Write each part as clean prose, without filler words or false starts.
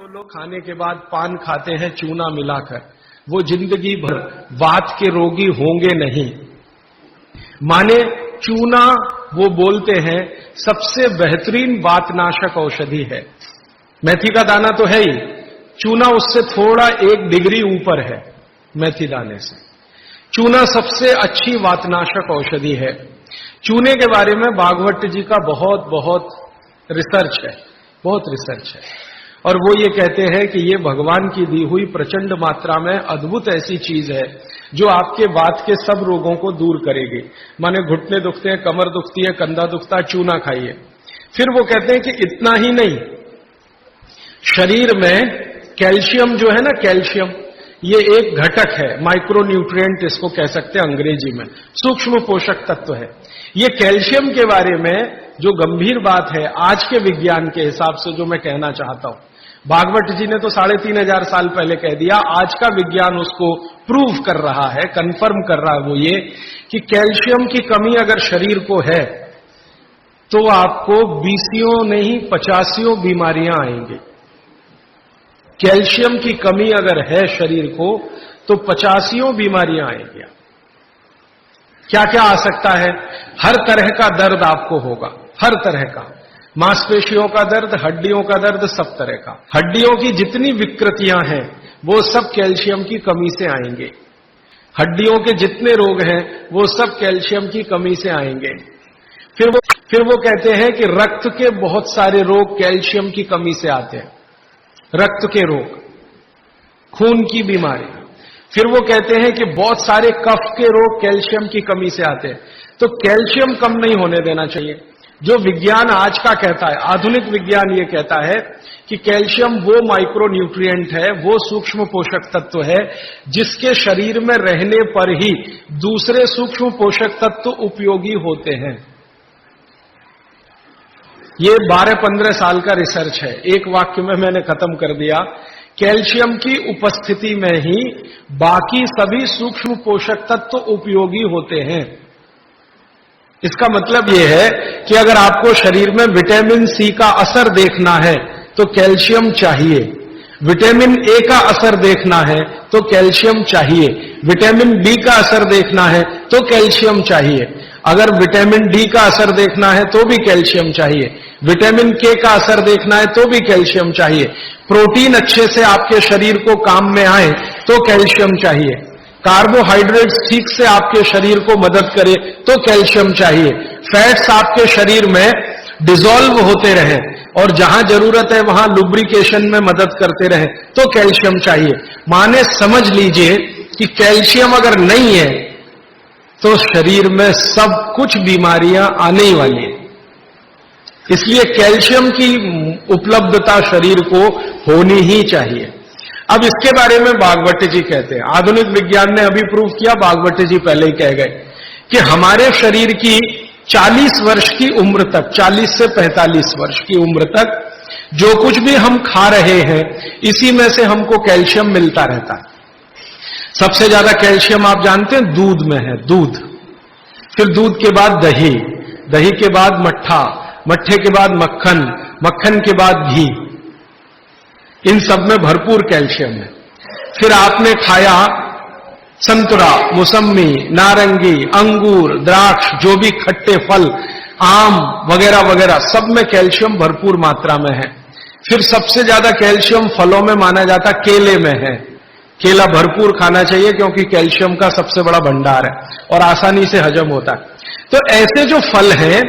लोग खाने के बाद पान खाते हैं चूना मिलाकर, वो जिंदगी भर वात के रोगी होंगे नहीं। माने चूना वो बोलते हैं सबसे बेहतरीन वातनाशक औषधि है। मेथी का दाना तो है ही, चूना उससे थोड़ा 1 डिग्री ऊपर है। मेथी दाने से चूना सबसे अच्छी वातनाशक औषधि है। चूने के बारे में भागवत जी का बहुत रिसर्च है, बहुत रिसर्च है, और वो ये कहते हैं कि ये भगवान की दी हुई प्रचंड मात्रा में अद्भुत ऐसी चीज है जो आपके वात के सब रोगों को दूर करेगी। माने घुटने दुखते हैं, कमर दुखती है, कंधा दुखता है, चूना खाइए। फिर वो कहते हैं कि इतना ही नहीं, शरीर में कैल्शियम जो है ना, कैल्शियम ये एक घटक है, माइक्रो न्यूट्रिएंट इसको कह सकते हैं अंग्रेजी में, सूक्ष्म पोषक तत्व है। ये कैल्शियम के बारे में जो गंभीर बात है आज के विज्ञान के हिसाब से जो मैं कहना चाहता हूं, भागवत जी ने तो 3500 साल पहले कह दिया, आज का विज्ञान उसको प्रूव कर रहा है, कंफर्म कर रहा है। वो ये कि कैल्शियम की कमी अगर शरीर को है तो आपको 20 नहीं 85 बीमारियां आएंगी। कैल्शियम की कमी अगर है शरीर को तो 85 बीमारियां आएंगी। क्या क्या आ सकता है? हर तरह का दर्द आपको होगा, हर तरह का, मांसपेशियों का दर्द, हड्डियों का दर्द, सब तरह का। हड्डियों की जितनी विकृतियां हैं वो सब कैल्शियम की कमी से आएंगे। हड्डियों के जितने रोग हैं वो सब कैल्शियम की कमी से आएंगे। फिर वो कहते हैं कि रक्त के बहुत सारे रोग कैल्शियम की कमी से आते हैं, रक्त के रोग, खून की बीमारी। फिर वो कहते हैं कि बहुत सारे कफ के रोग कैल्शियम की कमी से आते हैं। तो कैल्शियम कम नहीं होने देना चाहिए। जो विज्ञान आज का कहता है, आधुनिक विज्ञान ये कहता है कि कैल्शियम वो माइक्रो न्यूट्रिएंट है, वो सूक्ष्म पोषक तत्व है जिसके शरीर में रहने पर ही दूसरे सूक्ष्म पोषक तत्व उपयोगी होते हैं। ये 12-15 साल का रिसर्च है, एक वाक्य में मैंने खत्म कर दिया। कैल्शियम की उपस्थिति में ही बाकी सभी सूक्ष्म पोषक तत्व उपयोगी होते हैं। इसका मतलब यह है कि अगर आपको शरीर में विटामिन सी का असर देखना है तो कैल्शियम चाहिए, विटामिन ए का असर देखना है तो कैल्शियम चाहिए, विटामिन बी का असर देखना है तो कैल्शियम चाहिए, अगर विटामिन डी का असर देखना है तो भी कैल्शियम चाहिए, विटामिन के का असर देखना है तो भी कैल्शियम चाहिए, प्रोटीन अच्छे से आपके शरीर को काम में आए तो कैल्शियम चाहिए, कार्बोहाइड्रेट्स ठीक से आपके शरीर को मदद करे तो कैल्शियम चाहिए, फैट्स आपके शरीर में डिसॉल्व होते रहे और जहां जरूरत है वहां लुब्रिकेशन में मदद करते रहे तो कैल्शियम चाहिए। माने समझ लीजिए कि कैल्शियम अगर नहीं है तो शरीर में सब कुछ बीमारियां आने ही वाली है। इसलिए कैल्शियम की उपलब्धता शरीर को होनी ही चाहिए। अब इसके बारे में भागवत जी कहते हैं, आधुनिक विज्ञान ने अभी प्रूव किया, भागवत जी पहले ही कह गए कि हमारे शरीर की 40 वर्ष की उम्र तक, 40 से 45 वर्ष की उम्र तक जो कुछ भी हम खा रहे हैं इसी में से हमको कैल्शियम मिलता रहता है। सबसे ज्यादा कैल्शियम आप जानते हैं दूध में है, दूध, फिर दूध के बाद दही, दही के बाद मट्ठा, मट्ठे के बाद मक्खन, मक्खन के बाद घी, इन सब में भरपूर कैल्शियम है। फिर आपने खाया संतरा, मौसम्मी, नारंगी, अंगूर, द्राक्ष, जो भी खट्टे फल, आम वगैरह वगैरह, सब में कैल्शियम भरपूर मात्रा में है। फिर सबसे ज्यादा कैल्शियम फलों में माना जाता केले में है। केला भरपूर खाना चाहिए क्योंकि कैल्शियम का सबसे बड़ा भंडार है और आसानी से हजम होता है। तो ऐसे जो फल हैं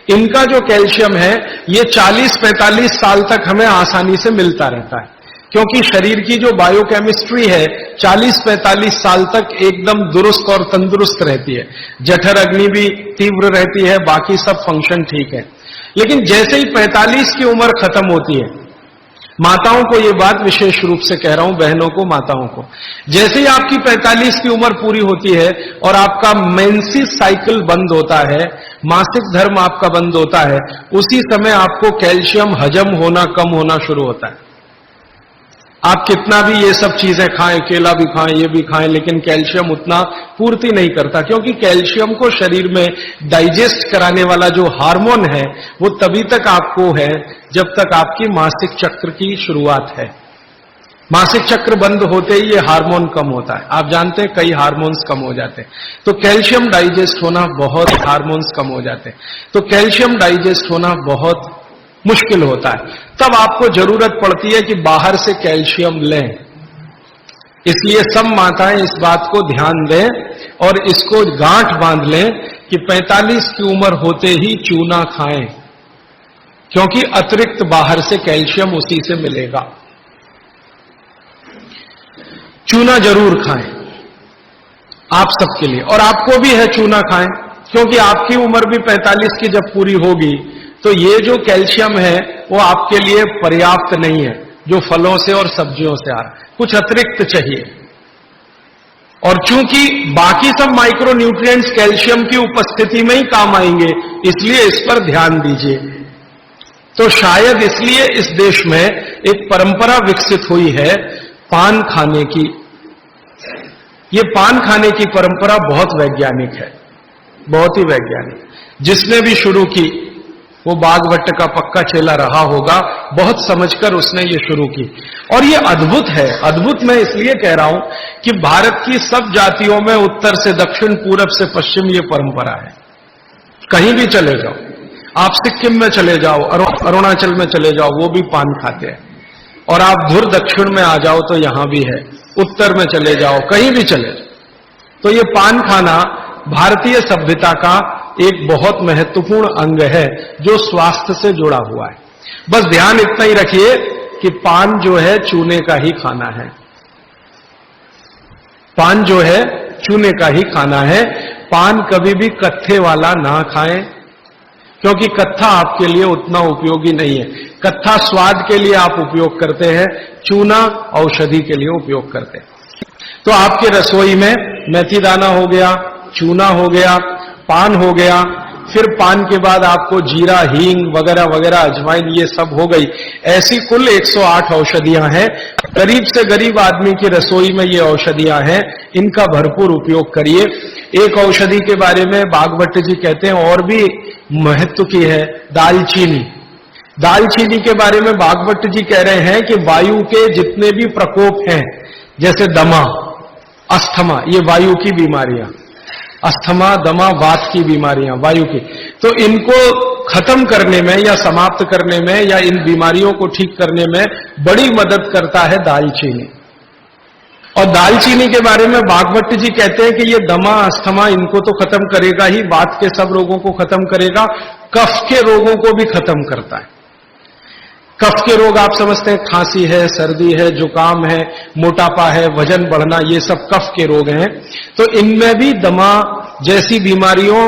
इनका जो कैल्शियम है ये 40-45 साल तक हमें आसानी से मिलता रहता है, क्योंकि शरीर की जो बायोकेमिस्ट्री है 40-45 साल तक एकदम दुरुस्त और तंदुरुस्त रहती है। जठर अग्नि भी तीव्र रहती है, बाकी सब फंक्शन ठीक है। लेकिन जैसे ही 45 की उम्र खत्म होती है, माताओं को ये बात विशेष रूप से कह रहा हूं, बहनों को, माताओं को, जैसे ही आपकी 45 की उम्र पूरी होती है और आपका मेंसेस साइकिल बंद होता है, मासिक धर्म आपका बंद होता है, उसी समय आपको कैल्शियम हजम होना कम होना शुरू होता है। आप कितना भी ये सब चीजें खाएं, केला भी खाएं, ये भी खाएं, लेकिन कैल्शियम उतना पूर्ति नहीं करता, क्योंकि कैल्शियम को शरीर में डाइजेस्ट कराने वाला जो हार्मोन है वो तभी तक आपको है जब तक आपकी मासिक चक्र की शुरुआत है। मासिक चक्र बंद होते ही ये हार्मोन कम होता है। आप जानते हैं कई हार्मोन्स कम हो जाते हैं, तो कैल्शियम डाइजेस्ट होना बहुत, हार्मोन्स कम हो जाते हैं तो कैल्शियम डाइजेस्ट होना बहुत मुश्किल होता है। तब आपको जरूरत पड़ती है कि बाहर से कैल्शियम लें। इसलिए सब माताएं इस बात को ध्यान दें और इसको गांठ बांध लें कि 45 की उम्र होते ही चूना खाएं, क्योंकि अतिरिक्त बाहर से कैल्शियम उसी से मिलेगा। चूना जरूर खाएं आप सबके लिए, और आपको भी है चूना खाएं, क्योंकि आपकी उम्र भी 45 की जब पूरी होगी तो ये जो कैल्शियम है वो आपके लिए पर्याप्त नहीं है जो फलों से और सब्जियों से आ रहा है, कुछ अतिरिक्त चाहिए। और चूंकि बाकी सब माइक्रो न्यूट्रिएंट्स कैल्शियम की उपस्थिति में ही काम आएंगे, इसलिए इस पर ध्यान दीजिए। तो शायद इसलिए इस देश में एक परंपरा विकसित हुई है पान खाने की। ये पान खाने की परंपरा बहुत वैज्ञानिक है, बहुत ही वैज्ञानिक। जिसने भी शुरू की वो बागवट का पक्का चेला रहा होगा, बहुत समझकर उसने ये शुरू की। और ये अद्भुत है। अद्भुत मैं इसलिए कह रहा हूं कि भारत की सब जातियों में उत्तर से दक्षिण, पूरब से पश्चिम ये परंपरा है। कहीं भी चले जाओ, आप सिक्किम में चले जाओ, अरुणाचल में चले जाओ, वो भी पान खाते हैं। और आप धुर दक्षिण में आ जाओ तो यहां भी है, उत्तर में चले जाओ, कहीं भी चले जाओ। तो ये पान खाना भारतीय सभ्यता का एक बहुत महत्वपूर्ण अंग है जो स्वास्थ्य से जुड़ा हुआ है। बस ध्यान इतना ही रखिए कि पान जो है चूने का ही खाना है। पान जो है चूने का ही खाना है। पान कभी भी कत्थे वाला ना खाएं, क्योंकि कत्था आपके लिए उतना उपयोगी नहीं है। कत्था स्वाद के लिए आप उपयोग करते हैं, चूना औषधि के लिए उपयोग करते हैं। तो आपके रसोई में मेथी दाना हो गया, चूना हो गया, पान हो गया, फिर पान के बाद आपको जीरा, हींग वगैरह वगैरह, अजवाइन, ये सब हो गई। ऐसी कुल 108 औषधियां हैं। गरीब से गरीब आदमी की रसोई में ये औषधियां हैं, इनका भरपूर उपयोग करिए। एक औषधि के बारे में बागवट जी कहते हैं और भी महत्व की है, दालचीनी। दालचीनी के बारे में बागवट जी कह रहे हैं कि वायु के जितने भी प्रकोप हैं, जैसे दमा, अस्थमा, ये वायु की बीमारियां, अस्थमा, दमा, वात की बीमारियां वायु की, तो इनको खत्म करने में या समाप्त करने में या इन बीमारियों को ठीक करने में बड़ी मदद करता है दालचीनी। और दालचीनी के बारे में बागवट जी कहते हैं कि ये दमा, अस्थमा, इनको तो खत्म करेगा ही, वात के सब रोगों को खत्म करेगा, कफ के रोगों को भी खत्म करता है। कफ के रोग आप समझते हैं, खांसी है, सर्दी है, जुकाम है, मोटापा है, वजन बढ़ना, ये सब कफ के रोग हैं। तो इनमें भी दमा जैसी बीमारियों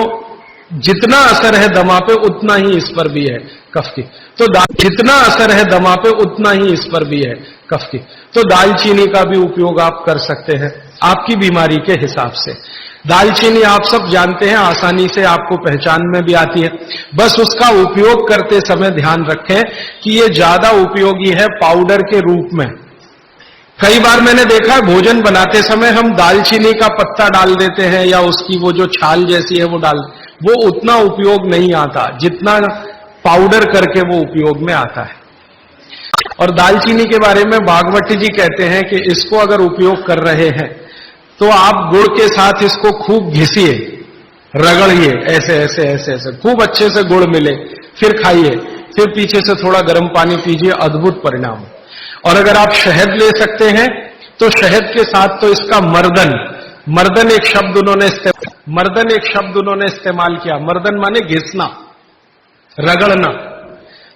जितना असर है दमा पे उतना ही इस पर भी है कफ की। तो जितना असर है दमा पे उतना ही इस पर भी है कफ की। तो दालचीनी का भी उपयोग आप कर सकते हैं आपकी बीमारी के हिसाब से। दालचीनी आप सब जानते हैं, आसानी से आपको पहचान में भी आती है। बस उसका उपयोग करते समय ध्यान रखें कि ये ज्यादा उपयोगी है पाउडर के रूप में। कई बार मैंने देखा है भोजन बनाते समय हम दालचीनी का पत्ता डाल देते हैं या उसकी वो जो छाल जैसी है वो उतना उपयोग नहीं आता जितना पाउडर करके वो उपयोग में आता है। और दालचीनी के बारे में बागवती जी कहते हैं कि इसको अगर उपयोग कर रहे हैं तो आप गुड़ के साथ इसको खूब घिसिए, रगड़िए, ऐसे ऐसे ऐसे ऐसे खूब अच्छे से गुड़ मिले, फिर खाइए, फिर पीछे से थोड़ा गर्म पानी पीजिए, अद्भुत परिणाम। और अगर आप शहद ले सकते हैं तो शहद के साथ तो इसका मर्दन एक शब्द उन्होंने इस्तेमाल किया। मर्दन माने घिसना, रगड़ना।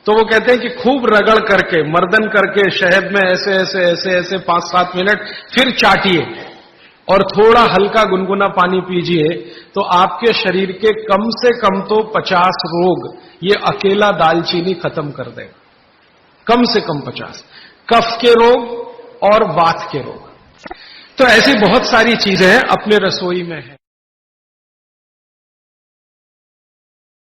तो वो कहते हैं कि खूब रगड़ करके, मर्दन करके शहद में ऐसे ऐसे ऐसे ऐसे 5-7 मिनट, फिर चाटिए और थोड़ा हल्का गुनगुना पानी पीजिए, तो आपके शरीर के कम से कम तो 50 रोग ये अकेला दालचीनी खत्म कर देगा, कम से कम 50। कफ के रोग और वात के रोग। तो ऐसी बहुत सारी चीजें अपने रसोई में है।